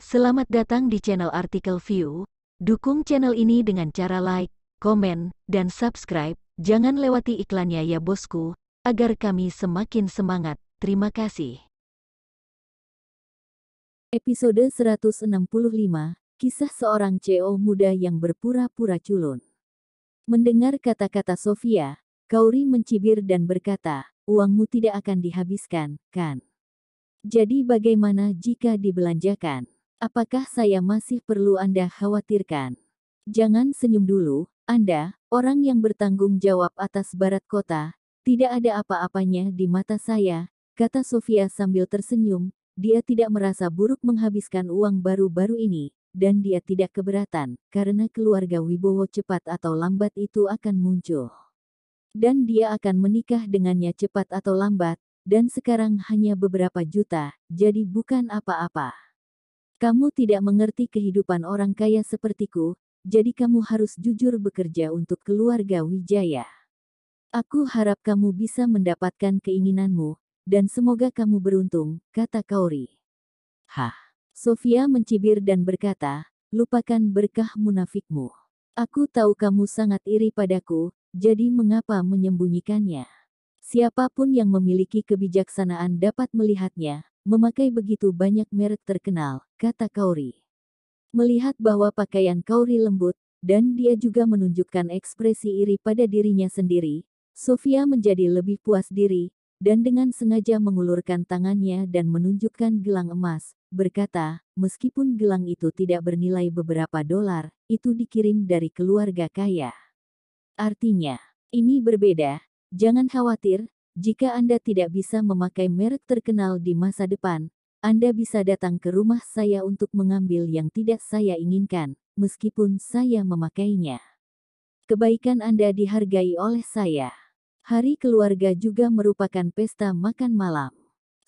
Selamat datang di channel Artikel View. Dukung channel ini dengan cara like, komen, dan subscribe. Jangan lewati iklannya ya bosku, agar kami semakin semangat. Terima kasih. Episode 165, Kisah Seorang CEO Muda yang Berpura-Pura Culun. Mendengar kata-kata Sofia, Kauri mencibir dan berkata, "Uangmu tidak akan dihabiskan, kan? Jadi bagaimana jika dibelanjakan? Apakah saya masih perlu Anda khawatirkan? Jangan senyum dulu, Anda, orang yang bertanggung jawab atas barat kota. Tidak ada apa-apanya di mata saya," kata Sofia sambil tersenyum. Dia tidak merasa buruk menghabiskan uang baru-baru ini, dan dia tidak keberatan, karena keluarga Wibowo cepat atau lambat itu akan muncul. Dan dia akan menikah dengannya cepat atau lambat, dan sekarang hanya beberapa juta, jadi bukan apa-apa. Kamu tidak mengerti kehidupan orang kaya sepertiku, jadi kamu harus jujur bekerja untuk keluarga Wijaya. Aku harap kamu bisa mendapatkan keinginanmu, dan semoga kamu beruntung, kata Kauri. Hah? Sofia mencibir dan berkata, "Lupakan berkah munafikmu. Aku tahu kamu sangat iri padaku, jadi mengapa menyembunyikannya? Siapapun yang memiliki kebijaksanaan dapat melihatnya, memakai begitu banyak merek terkenal," kata Kauri. Melihat bahwa pakaian Kauri lembut, dan dia juga menunjukkan ekspresi iri pada dirinya sendiri, Sofia menjadi lebih puas diri, dan dengan sengaja mengulurkan tangannya dan menunjukkan gelang emas, berkata, "Meskipun gelang itu tidak bernilai beberapa dolar, itu dikirim dari keluarga kaya. Artinya, ini berbeda. Jangan khawatir, jika Anda tidak bisa memakai merek terkenal di masa depan, Anda bisa datang ke rumah saya untuk mengambil yang tidak saya inginkan, meskipun saya memakainya. Kebaikan Anda dihargai oleh saya." Hari keluarga juga merupakan pesta makan malam.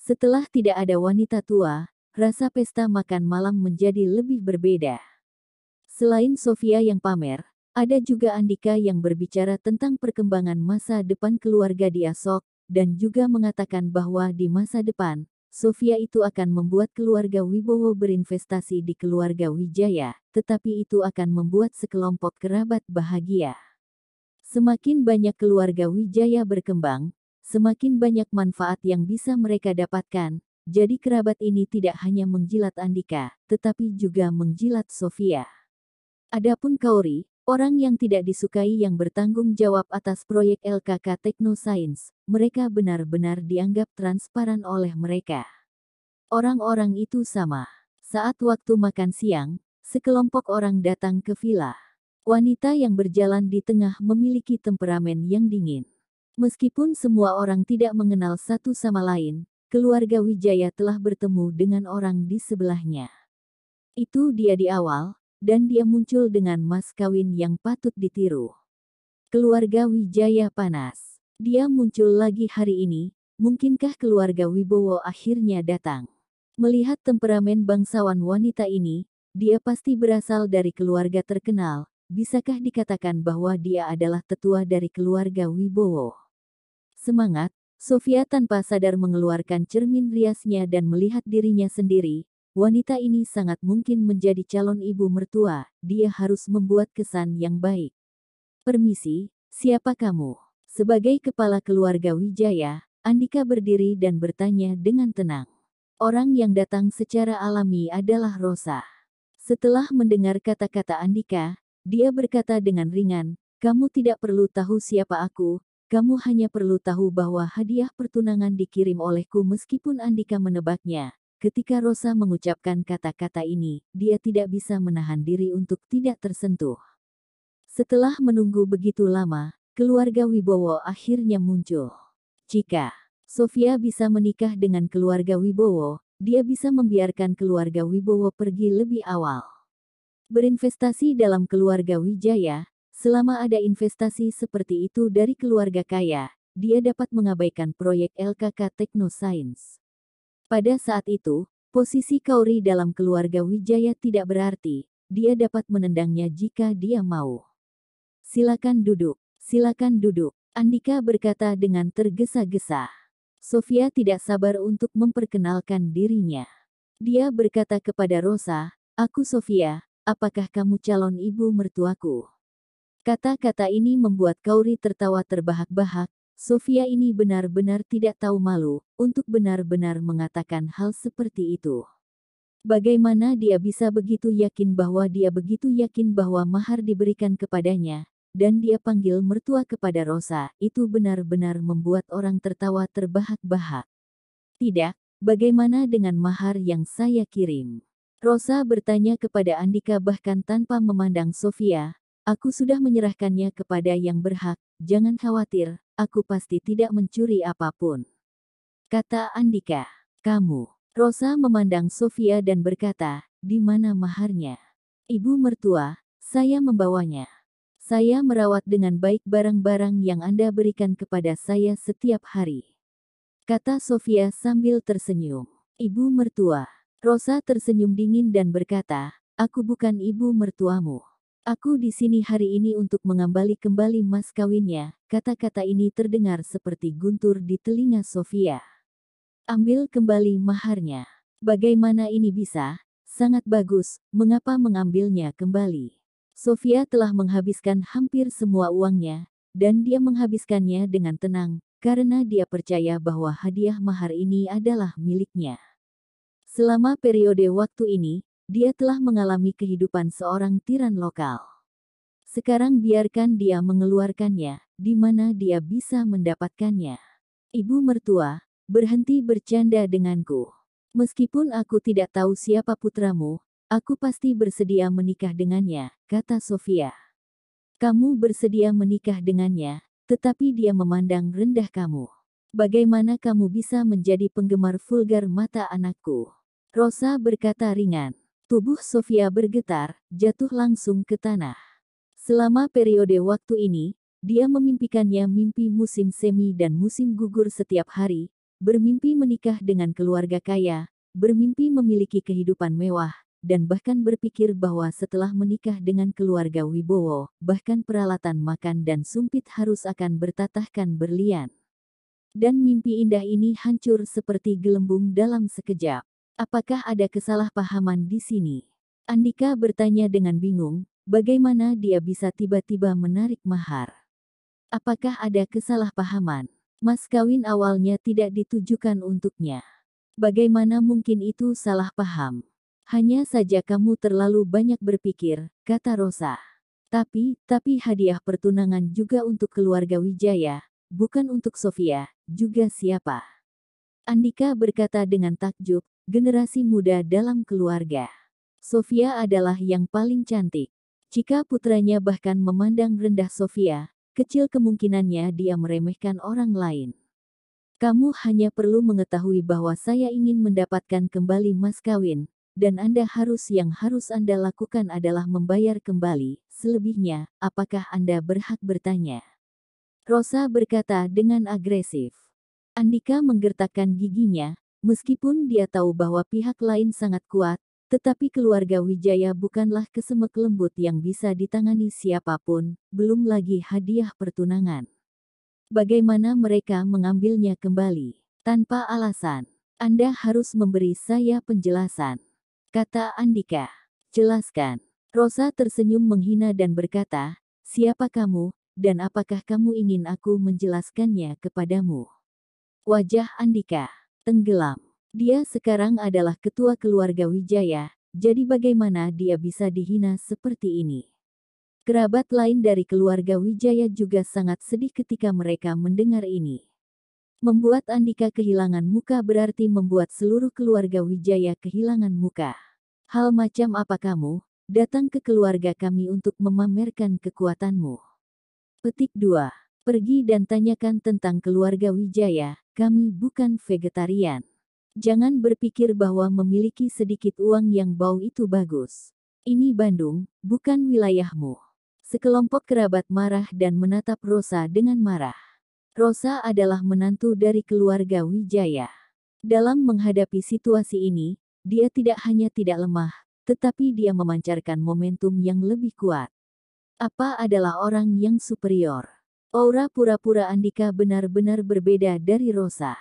Setelah tidak ada wanita tua, rasa pesta makan malam menjadi lebih berbeda. Selain Sofia yang pamer, ada juga Andika yang berbicara tentang perkembangan masa depan keluarga di Asok, dan juga mengatakan bahwa di masa depan, Sofia itu akan membuat keluarga Wibowo berinvestasi di keluarga Wijaya, tetapi itu akan membuat sekelompok kerabat bahagia. Semakin banyak keluarga Wijaya berkembang, semakin banyak manfaat yang bisa mereka dapatkan, jadi kerabat ini tidak hanya menjilat Andika, tetapi juga menjilat Sofia. Adapun Kauri, orang yang tidak disukai yang bertanggung jawab atas proyek LKK Technoscience, mereka benar-benar dianggap transparan oleh mereka. Orang-orang itu sama. Saat waktu makan siang, sekelompok orang datang ke villa. Wanita yang berjalan di tengah memiliki temperamen yang dingin. Meskipun semua orang tidak mengenal satu sama lain, keluarga Wijaya telah bertemu dengan orang di sebelahnya. Itu dia di awal, dan dia muncul dengan mas kawin yang patut ditiru. Keluarga Wijaya panas. Dia muncul lagi hari ini, mungkinkah keluarga Wibowo akhirnya datang? Melihat temperamen bangsawan wanita ini, dia pasti berasal dari keluarga terkenal. Bisakah dikatakan bahwa dia adalah tetua dari keluarga Wibowo? Semangat, Sofia tanpa sadar mengeluarkan cermin riasnya dan melihat dirinya sendiri. Wanita ini sangat mungkin menjadi calon ibu mertua, dia harus membuat kesan yang baik. "Permisi, siapa kamu?" Sebagai kepala keluarga Wijaya, Andika berdiri dan bertanya dengan tenang. Orang yang datang secara alami adalah Rosa. Setelah mendengar kata-kata Andika, dia berkata dengan ringan, "Kamu tidak perlu tahu siapa aku, kamu hanya perlu tahu bahwa hadiah pertunangan dikirim olehku." Meskipun Andika menebaknya, ketika Rosa mengucapkan kata-kata ini, dia tidak bisa menahan diri untuk tidak tersentuh. Setelah menunggu begitu lama, keluarga Wibowo akhirnya muncul. Jika Sofia bisa menikah dengan keluarga Wibowo, dia bisa membiarkan keluarga Wibowo pergi lebih awal. Berinvestasi dalam keluarga Wijaya, selama ada investasi seperti itu dari keluarga kaya, dia dapat mengabaikan proyek LKK Technoscience. Pada saat itu, posisi Kauri dalam keluarga Wijaya tidak berarti, dia dapat menendangnya jika dia mau. "Silakan duduk, silakan duduk," Andika berkata dengan tergesa-gesa. Sofia tidak sabar untuk memperkenalkan dirinya. Dia berkata kepada Rosa, "Aku Sofia, apakah kamu calon ibu mertuaku?" Kata-kata ini membuat Kauri tertawa terbahak-bahak. Sofia ini benar-benar tidak tahu malu untuk benar-benar mengatakan hal seperti itu. Bagaimana dia bisa begitu yakin bahwa mahar diberikan kepadanya, dan dia panggil mertua kepada Rosa, itu benar-benar membuat orang tertawa terbahak-bahak. "Tidak, bagaimana dengan mahar yang saya kirim?" Rosa bertanya kepada Andika bahkan tanpa memandang Sofia. "Aku sudah menyerahkannya kepada yang berhak, jangan khawatir, aku pasti tidak mencuri apapun," kata Andika. "Kamu?" Rosa memandang Sofia dan berkata, "Di mana maharnya?" "Ibu mertua, saya membawanya. Saya merawat dengan baik barang-barang yang Anda berikan kepada saya setiap hari," kata Sofia sambil tersenyum. "Ibu mertua?" Rosa tersenyum dingin dan berkata, "Aku bukan ibu mertuamu. Aku di sini hari ini untuk mengembali kembali mas kawinnya." Kata-kata ini terdengar seperti guntur di telinga Sofia. "Ambil kembali maharnya. Bagaimana ini bisa? Sangat bagus, mengapa mengambilnya kembali?" Sofia telah menghabiskan hampir semua uangnya, dan dia menghabiskannya dengan tenang, karena dia percaya bahwa hadiah mahar ini adalah miliknya. Selama periode waktu ini, dia telah mengalami kehidupan seorang tiran lokal. Sekarang biarkan dia mengeluarkannya, di mana dia bisa mendapatkannya. "Ibu mertua, berhenti bercanda denganku. Meskipun aku tidak tahu siapa putramu, aku pasti bersedia menikah dengannya," kata Sofia. "Kamu bersedia menikah dengannya, tetapi dia memandang rendah kamu. Bagaimana kamu bisa menjadi penggemar vulgar mata anakku?" Rosa berkata ringan. Tubuh Sofia bergetar, jatuh langsung ke tanah. Selama periode waktu ini, dia memimpikannya mimpi musim semi dan musim gugur setiap hari, bermimpi menikah dengan keluarga kaya, bermimpi memiliki kehidupan mewah, dan bahkan berpikir bahwa setelah menikah dengan keluarga Wibowo, bahkan peralatan makan dan sumpit harus akan bertatahkan berlian. Dan mimpi indah ini hancur seperti gelembung dalam sekejap. "Apakah ada kesalahpahaman di sini?" Andika bertanya dengan bingung, bagaimana dia bisa tiba-tiba menarik mahar. "Apakah ada kesalahpahaman? Mas kawin awalnya tidak ditujukan untuknya. Bagaimana mungkin itu salah paham? Hanya saja kamu terlalu banyak berpikir," kata Rosa. Tapi hadiah pertunangan juga untuk keluarga Wijaya, bukan untuk Sofia, juga siapa?" Andika berkata dengan takjub, "Generasi muda dalam keluarga. Sofia adalah yang paling cantik." Jika putranya bahkan memandang rendah Sofia, kecil kemungkinannya dia meremehkan orang lain. "Kamu hanya perlu mengetahui bahwa saya ingin mendapatkan kembali mas kawin, dan yang harus Anda lakukan adalah membayar kembali, selebihnya, apakah Anda berhak bertanya?" Rosa berkata dengan agresif. Andika menggertakkan giginya, meskipun dia tahu bahwa pihak lain sangat kuat, tetapi keluarga Wijaya bukanlah kesemek lembut yang bisa ditangani siapapun, belum lagi hadiah pertunangan. Bagaimana mereka mengambilnya kembali? Tanpa alasan. "Anda harus memberi saya penjelasan," kata Andika. "Jelaskan." Rosa tersenyum menghina dan berkata, "Siapa kamu, dan apakah kamu ingin aku menjelaskannya kepadamu?" Wajah Andika tenggelam. Dia sekarang adalah ketua keluarga Wijaya, jadi bagaimana dia bisa dihina seperti ini? Kerabat lain dari keluarga Wijaya juga sangat sedih ketika mereka mendengar ini. Membuat Andika kehilangan muka berarti membuat seluruh keluarga Wijaya kehilangan muka. "Hal macam apa kamu datang ke keluarga kami untuk memamerkan kekuatanmu?" Petik 2. Pergi dan tanyakan tentang keluarga Wijaya, kami bukan vegetarian. Jangan berpikir bahwa memiliki sedikit uang yang bau itu bagus. Ini Bandung, bukan wilayahmu. Sekelompok kerabat marah dan menatap Rosa dengan marah. Rosa adalah menantu dari keluarga Wijaya. Dalam menghadapi situasi ini, dia tidak hanya tidak lemah, tetapi dia memancarkan momentum yang lebih kuat. Apa adalah orang yang superior? Aura pura-pura Andika benar-benar berbeda dari Rosa.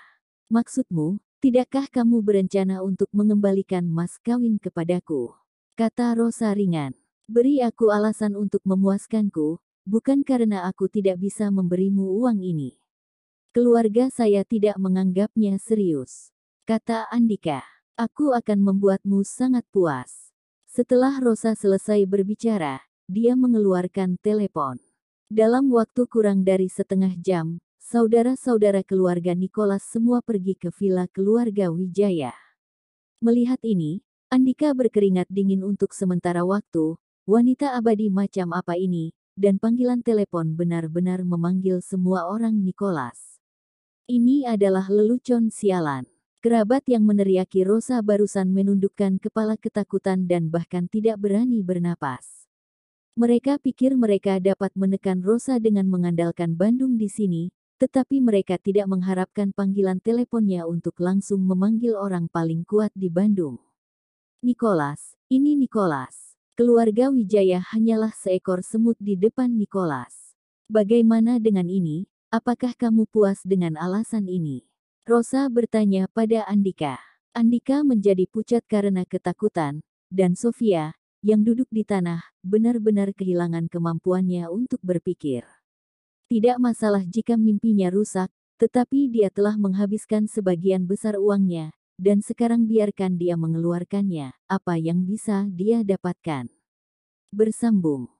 "Maksudmu, Tidakkah kamu berencana untuk mengembalikan mas kawin kepadaku? Kata Rosa ringan. Beri aku alasan untuk memuaskanku, bukan karena aku tidak bisa memberimu uang ini. Keluarga saya tidak menganggapnya serius. Kata Andika. Aku akan membuatmu sangat puas. Setelah Rosa selesai berbicara, dia mengeluarkan telepon. Dalam waktu kurang dari setengah jam, saudara-saudara keluarga Nicholas semua pergi ke villa keluarga Wijaya. Melihat ini, Andika berkeringat dingin untuk sementara waktu. Wanita abadi macam apa ini? Dan panggilan telepon benar-benar memanggil semua orang Nicholas. Ini adalah lelucon sialan. Kerabat yang meneriaki Rosa barusan menundukkan kepala ketakutan dan bahkan tidak berani bernapas. Mereka pikir mereka dapat menekan Rosa dengan mengandalkan Bandung di sini, tetapi mereka tidak mengharapkan panggilan teleponnya untuk langsung memanggil orang paling kuat di Bandung. Nicholas, ini Nicholas. Keluarga Wijaya hanyalah seekor semut di depan Nicholas. Bagaimana dengan ini? Apakah kamu puas dengan alasan ini? Rosa bertanya pada Andika. Andika menjadi pucat karena ketakutan, dan Sofia, yang duduk di tanah, benar-benar kehilangan kemampuannya untuk berpikir. Tidak masalah jika mimpinya rusak, tetapi dia telah menghabiskan sebagian besar uangnya, dan sekarang biarkan dia mengeluarkannya, apa yang bisa dia dapatkan. Bersambung.